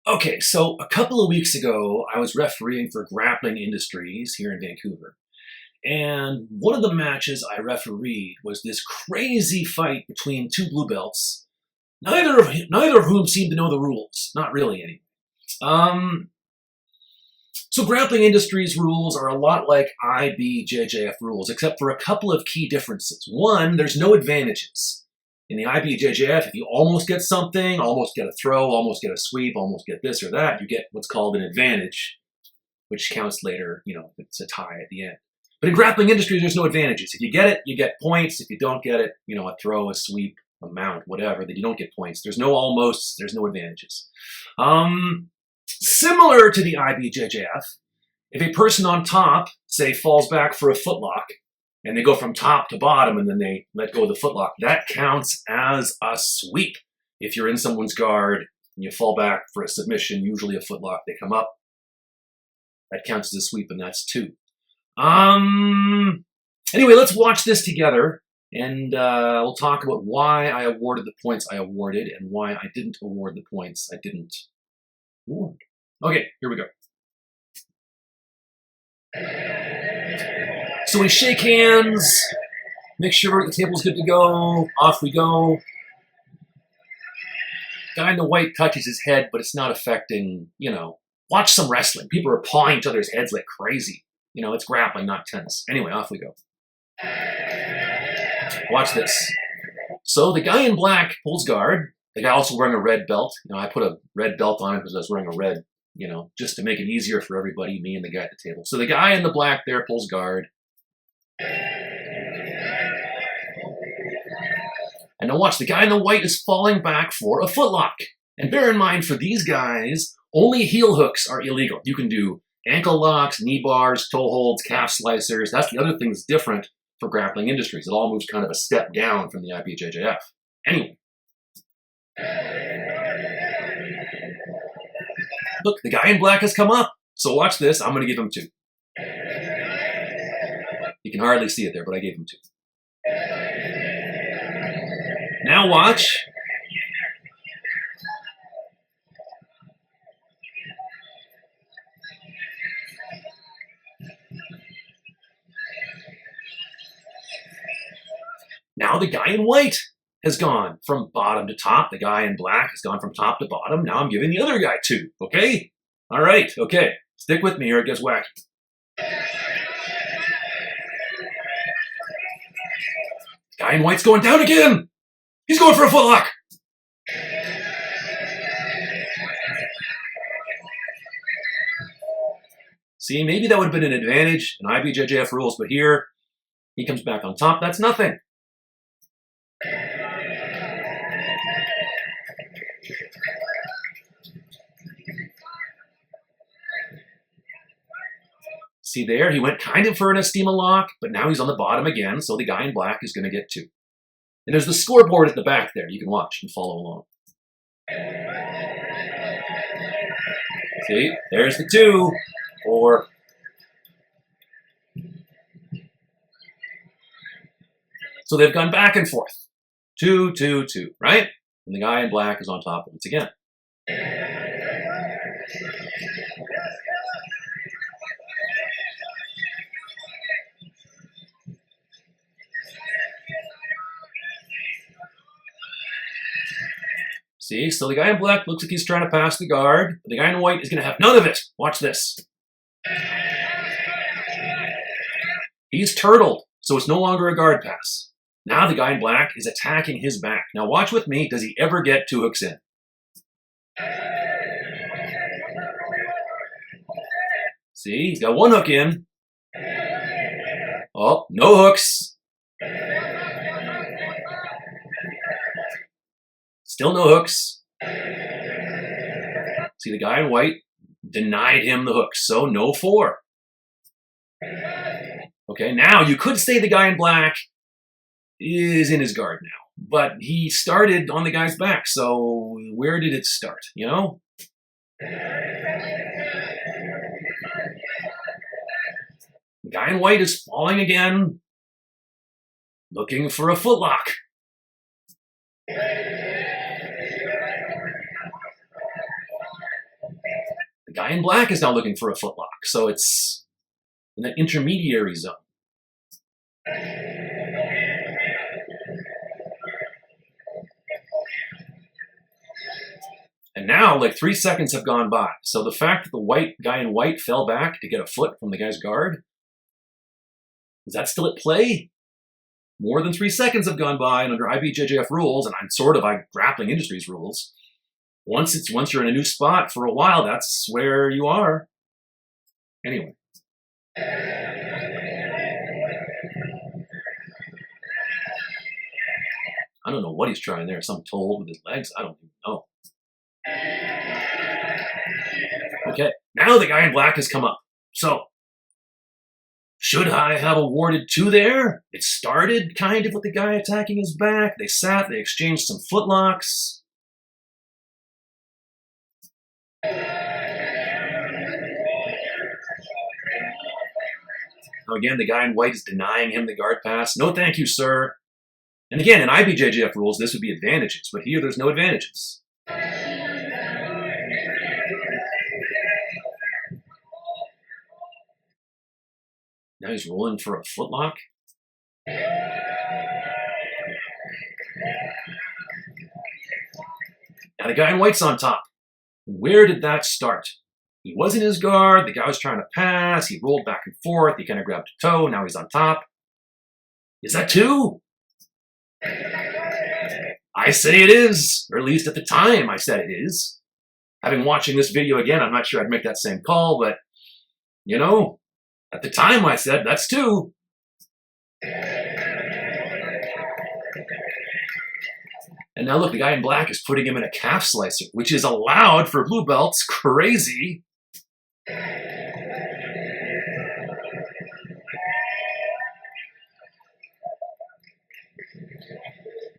Okay, so a couple of weeks ago, I was refereeing for Grappling Industries here in Vancouver. And one of the matches I refereed was this crazy fight between two blue belts, neither of whom seemed to know the rules. Not really, anyway. Um, so Grappling Industries rules are a lot like IBJJF rules, except for a couple of key differences. One, there's no advantages. In the IBJJF, if you almost get something, almost get a throw, almost get a sweep, almost get this or that, you get what's called an advantage, which counts later, it's a tie at the end. But in Grappling Industries, there's no advantages. If you get it, you get points. If you don't get it, a throw, a sweep, a mount, whatever, then you don't get points. There's no almosts, there's no advantages. Similar to the IBJJF, if a person on top, say, falls back for a footlock, and they go from top to bottom and then they let go of the footlock, that counts as a sweep. If you're in someone's guard and you fall back for a submission, usually a footlock, they come up, that counts as a sweep, and that's two. Anyway, let's watch this together, and we'll talk about why I awarded the points I awarded and why I didn't award the points I didn't award. Okay, here we go. So we shake hands, make sure the table's good to go, off we go. Guy in the white touches his head, but it's not affecting, watch some wrestling. People are pawing each other's heads like crazy. It's grappling, not tennis. Anyway, off we go. Watch this. So the guy in black pulls guard. The guy also wearing a red belt. I put a red belt on him because I was wearing a red, just to make it easier for everybody, me and the guy at the table. So the guy in the black there pulls guard. And now watch, the guy in the white is falling back for a footlock. And bear in mind, for these guys, only heel hooks are illegal. You can do ankle locks, knee bars, toe holds, calf slicers. That's the other thing that's different for Grappling Industries. It all moves kind of a step down from the IBJJF. Anyway. Look, the guy in black has come up. So watch this. I'm going to give him two. You can hardly see it there, but I gave him two. Now watch. Now the guy in white has gone from bottom to top. The guy in black has gone from top to bottom. Now I'm giving the other guy two, okay? All right, okay. Stick with me here, it gets wacky. Guy in white's going down again. He's going for a footlock. See, maybe that would have been an advantage in IBJJF rules, but here he comes back on top. That's nothing. See there, he went kind of for an Estima lock, but now he's on the bottom again, so the guy in black is going to get two. And there's the scoreboard at the back there. You can watch and follow along. See, there's the 2, 4. So they've gone back and forth. 2, 2, 2, right? And the guy in black is on top once again. See, so the guy in black looks like he's trying to pass the guard, but the guy in white is going to have none of it. Watch this. He's turtled, so it's no longer a guard pass. Now the guy in black is attacking his back. Now watch with me. Does he ever get 2 hooks in? See, he's got 1 hook in. Oh, no hooks. Still no hooks. See, the guy in white denied him the hooks, so no 4. Okay, now you could say the guy in black is in his guard now, but he started on the guy's back, so where did it start, The guy in white is falling again, looking for a footlock. guy in black is now looking for a footlock. So it's in that intermediary zone. And now, like 3 seconds have gone by. So the fact that the guy in white fell back to get a foot from the guy's guard, is that still at play? More than 3 seconds have gone by, and under IBJJF rules, and I'm sort of Grappling Industries rules, once you're in a new spot for a while, that's where you are. Anyway. I don't know what he's trying there. Some toll with his legs. I don't even know. Okay, now the guy in black has come up. So, should I have awarded 2 there? It started kind of with the guy attacking his back. They sat, they exchanged some footlocks. Now again, the guy in white is denying him the guard pass. No thank you, sir. And again, in IBJJF rules, this would be advantages, but here there's no advantages. Now he's rolling for a footlock. Now the guy in white's on top. Where did that start? He was in his guard, the guy was trying to pass, he rolled back and forth, he kind of grabbed a toe, now he's on top. Is that 2? I say it is, or at least at the time I said it is. Having watching this video again, I'm not sure I'd make that same call, but, you know, at the time I said that's 2. And now look, the guy in black is putting him in a calf slicer, which is allowed for blue belts. Crazy.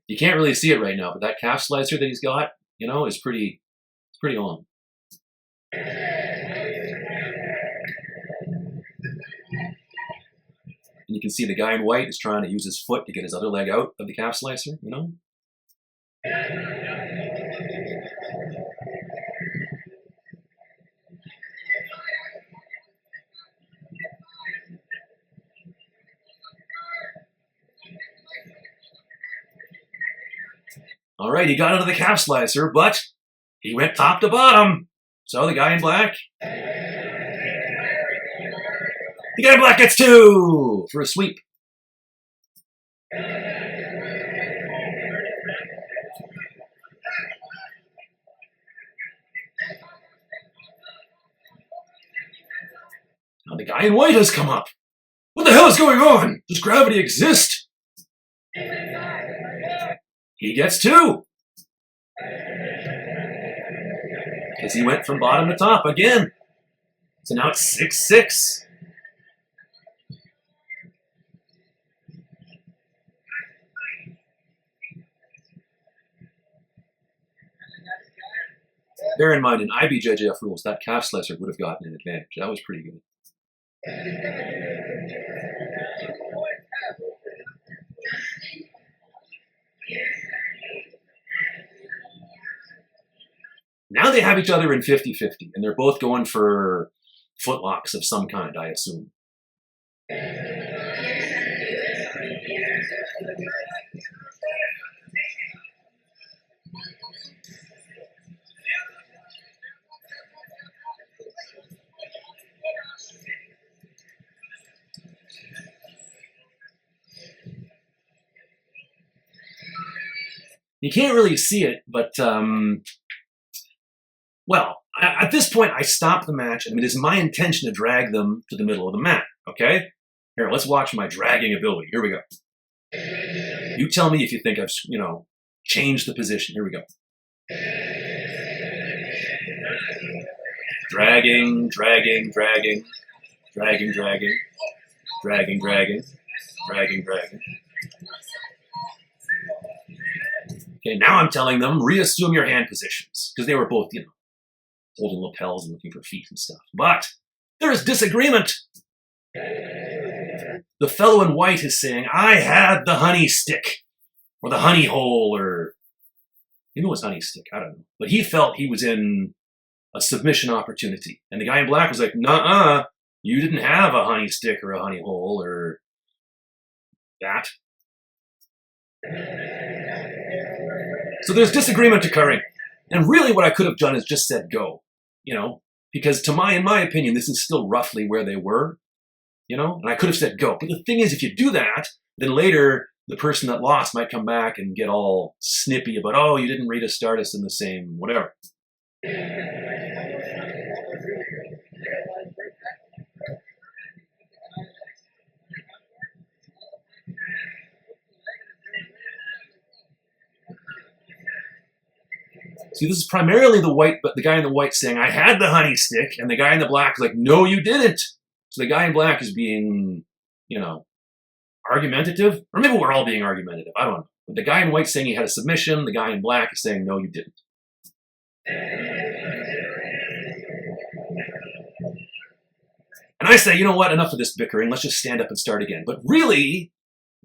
You can't really see it right now, but that calf slicer that he's got, you know, is pretty on. And you can see the guy in white is trying to use his foot to get his other leg out of the calf slicer, you know? All right, he got out of the calf slicer, but he went top to bottom. So the guy in black, the guy in black gets 2 for a sweep. Now the guy in white has come up. What the hell is going on? Does gravity exist? He gets 2. Because he went from bottom to top again. So now it's 6-6. Bear in mind, in IBJJF rules, that calf slicer would have gotten an advantage. That was pretty good. Now they have each other in 50-50, and they're both going for footlocks of some kind, I assume. You can't really see it, but, well, at this point, I stopped the match. I mean, it's my intention to drag them to the middle of the mat, okay? Here, let's watch my dragging ability. Here we go. You tell me if you think I've, you know, changed the position. Here we go. Dragging, dragging, dragging, dragging, dragging, dragging, dragging, dragging, dragging. Okay, now I'm telling them, reassume your hand positions, because they were both, you know, holding lapels and looking for feet and stuff. But there is disagreement. The fellow in white is saying, I had the honey stick, or the honey hole, or maybe it was honey stick, I don't know. But he felt he was in a submission opportunity. And the guy in black was like, "Nuh-uh, you didn't have a honey stick or a honey hole or that." So there's disagreement occurring. And really what I could have done is just said go, because in my opinion, this is still roughly where they were, and I could have said go. But the thing is, if you do that, then later the person that lost might come back and get all snippy about, oh, you didn't rate us, start us in the same whatever. See, this is primarily the guy in the white saying, I had the honey stick, and the guy in the black is like, no, you didn't. So the guy in black is being, argumentative, or maybe we're all being argumentative, I don't know. But the guy in white saying he had a submission, the guy in black is saying, no, you didn't. And I say, you know what, enough of this bickering, let's just stand up and start again. But really,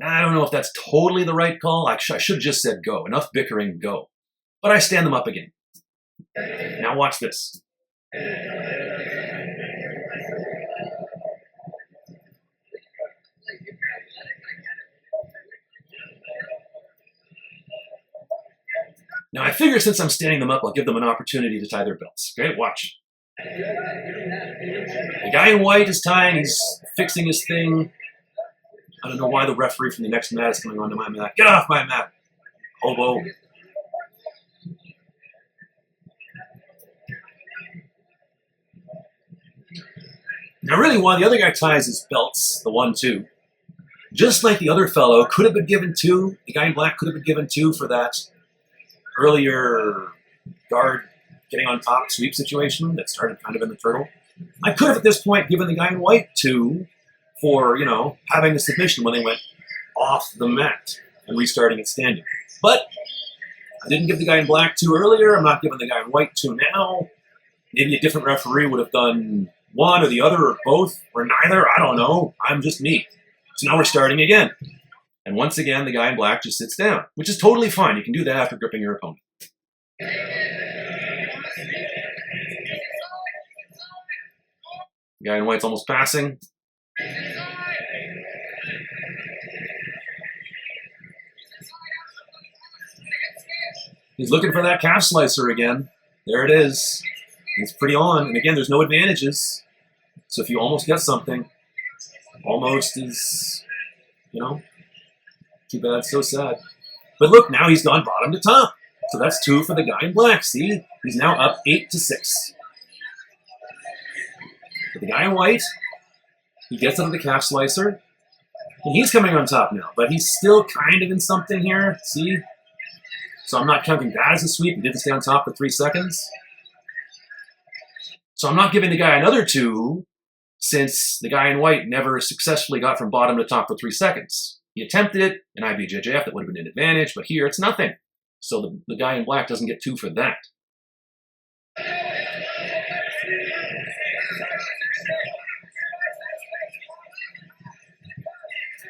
I don't know if that's totally the right call. I should have just said go. Enough bickering, go. But I stand them up again. Now watch this. Now I figure since I'm standing them up, I'll give them an opportunity to tie their belts. Okay, watch. The guy in white is tying, he's fixing his thing. I don't know why the referee from the next mat is coming onto my mat. Get off my mat, hobo. Now really, while the other guy ties his belts, the 1-2, just like the other fellow could have been given 2, the guy in black could have been given 2 for that earlier guard getting on top sweep situation that started kind of in the turtle. I could have at this point given the guy in white 2 for, having a submission when they went off the mat and restarting it standing. But I didn't give the guy in black 2 earlier. I'm not giving the guy in white 2 now. Maybe a different referee would have done 1 or the other or both or neither. I don't know. I'm just me. So now we're starting again. And once again, the guy in black just sits down, which is totally fine. You can do that after gripping your opponent. The guy in white's almost passing. He's looking for that calf slicer again. There it is. It's pretty on. And again, there's no advantages. So if you almost get something, almost is, too bad, so sad. But look, now he's gone bottom to top. So that's 2 for the guy in black. See? He's now up 8-6. But the guy in white, he gets out of the calf slicer. And he's coming on top now. But he's still kind of in something here. See? So I'm not counting that as a sweep. He didn't stay on top for 3 seconds. So I'm not giving the guy another 2, since the guy in white never successfully got from bottom to top for 3 seconds. He attempted it, an IBJJF, that would have been an advantage, but here it's nothing. So the guy in black doesn't get 2 for that.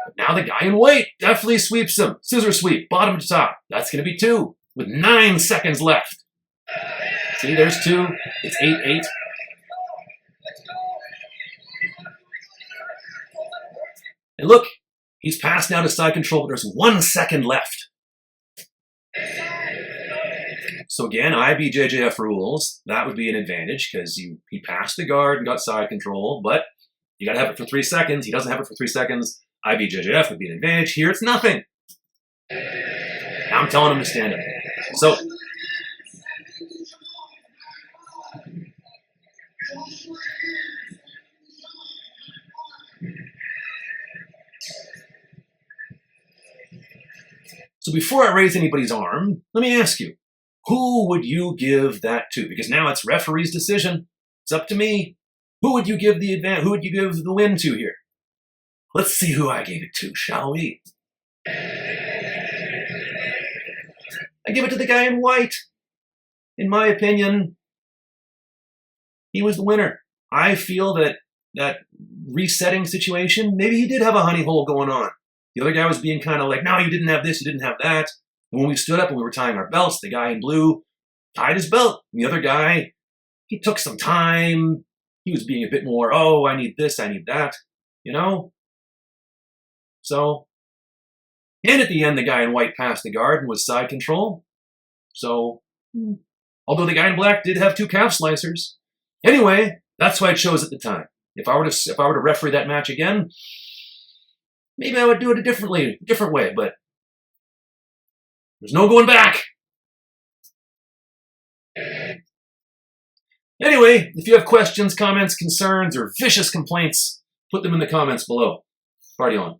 But now the guy in white definitely sweeps him. Scissor sweep, bottom to top. That's going to be 2, with 9 seconds left. See, there's 2. It's 8-8. And look, he's passed now to side control, but there's 1 second left. So again, IBJJF rules, that would be an advantage because he passed the guard and got side control, but you got to have it for 3 seconds. He doesn't have it for 3 seconds. IBJJF would be an advantage. Here it's nothing. Now I'm telling him to stand up. So before I raise anybody's arm, let me ask you, who would you give that to? Because now it's referee's decision. It's up to me. Who would you give the advantage? Who would you give the win to here? Let's see who I gave it to, shall we? I give it to the guy in white. In my opinion, he was the winner. I feel that resetting situation, maybe he did have a honey hole going on. The other guy was being kind of like, no, you didn't have this, you didn't have that. And when we stood up and we were tying our belts, the guy in blue tied his belt. And the other guy he took some time. He was being a bit more, oh, I need this, I need that, you know? So, and at the end, the guy in white passed the guard and was side control. So, although the guy in black did have 2 calf slicers. Anyway, that's why I chose at the time. If I were to referee that match again, maybe I would do it a different way, but there's no going back. Anyway, if you have questions, comments, concerns, or vicious complaints, put them in the comments below. Party on.